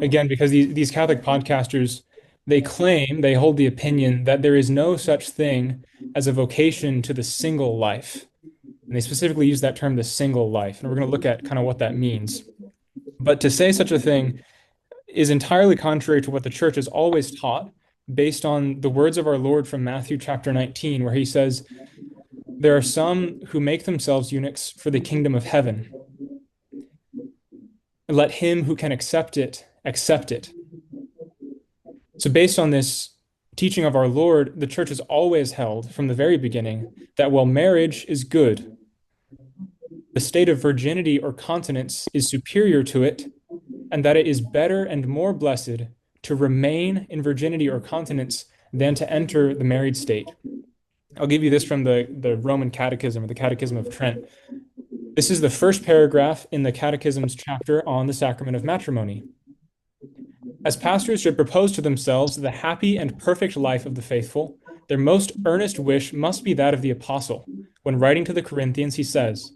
again, because these Catholic podcasters, they hold the opinion that there is no such thing as a vocation to the single life. And they specifically use that term, the single life. And we're going to look at kind of what that means. But to say such a thing is entirely contrary to what the church has always taught, based on the words of our Lord from Matthew chapter 19, where he says, there are some who make themselves eunuchs for the kingdom of heaven. Let him who can accept it, accept it. So based on this teaching of our Lord, the church has always held from the very beginning that while marriage is good, the state of virginity or continence is superior to it, and that it is better and more blessed to remain in virginity or continence than to enter the married state. I'll give you this from the Roman Catechism, or the Catechism of Trent. This is the first paragraph in the Catechism's chapter on the sacrament of matrimony. As pastors should propose to themselves the happy and perfect life of the faithful, their most earnest wish must be that of the apostle. When writing to the Corinthians, he says,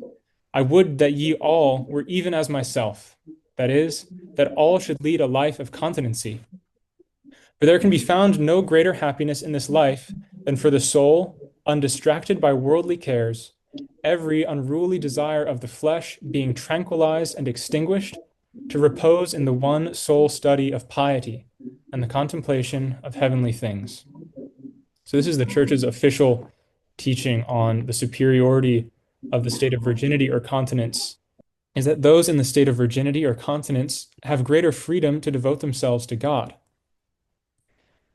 I would that ye all were even as myself, that is, that all should lead a life of continency. For there can be found no greater happiness in this life than for the soul, undistracted by worldly cares, every unruly desire of the flesh being tranquilized and extinguished, to repose in the one sole study of piety and the contemplation of heavenly things. So this is the church's official teaching on the superiority of the state of virginity or continence, is that those in the state of virginity or continence have greater freedom to devote themselves to God.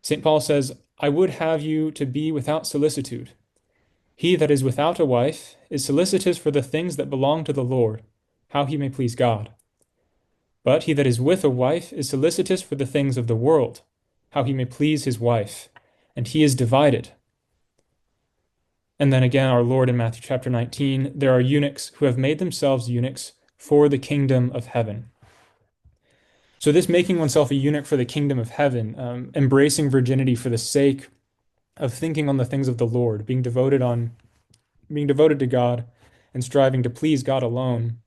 St. Paul says, I would have you to be without solicitude. He that is without a wife is solicitous for the things that belong to the Lord, how he may please God. But he that is with a wife is solicitous for the things of the world, how he may please his wife, and he is divided. And then again, our Lord in Matthew chapter 19, there are eunuchs who have made themselves eunuchs for the kingdom of heaven. So this making oneself a eunuch for the kingdom of heaven, embracing virginity for the sake of thinking on the things of the Lord, being devoted to God and striving to please God alone.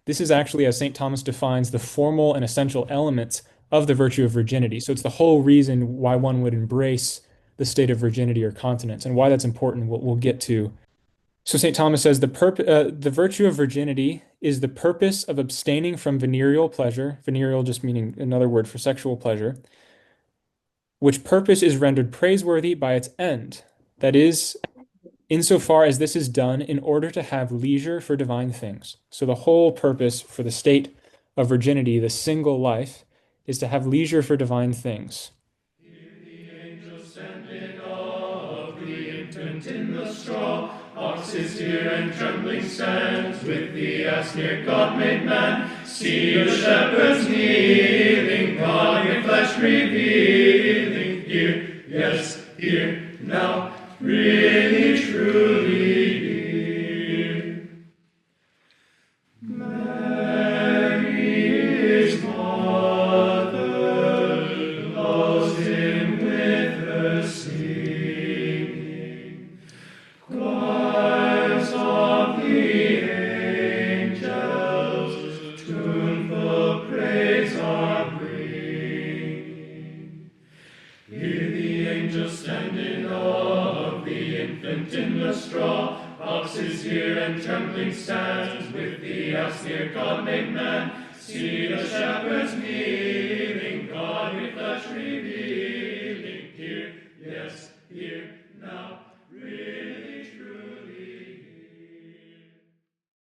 This is actually, as St. Thomas defines, the formal and essential elements of the virtue of virginity. So it's the whole reason why one would embrace the state of virginity or continence, and why that's important, we'll get to. So St. Thomas says the virtue of virginity is the purpose of abstaining from venereal pleasure, venereal just meaning another word for sexual pleasure, which purpose is rendered praiseworthy by its end. That is, insofar as this is done in order to have leisure for divine things. So the whole purpose for the state of virginity, the single life, is to have leisure for divine things. Hear the angels standing of the infant in the straw. Ox is here and trembling stands, with the ass near God made man. See the shepherds kneeling, God in flesh revealing. Here, yes, here, now, really, truly dear. Mary is mother, loves him with her singing. Choirs of the angels, tuneful praise are bringing. Hear the angels standing of the infant in the straw. Ox is here and trembling stands, with the ass near God made man. See the shepherds kneeling, God with flesh revealed.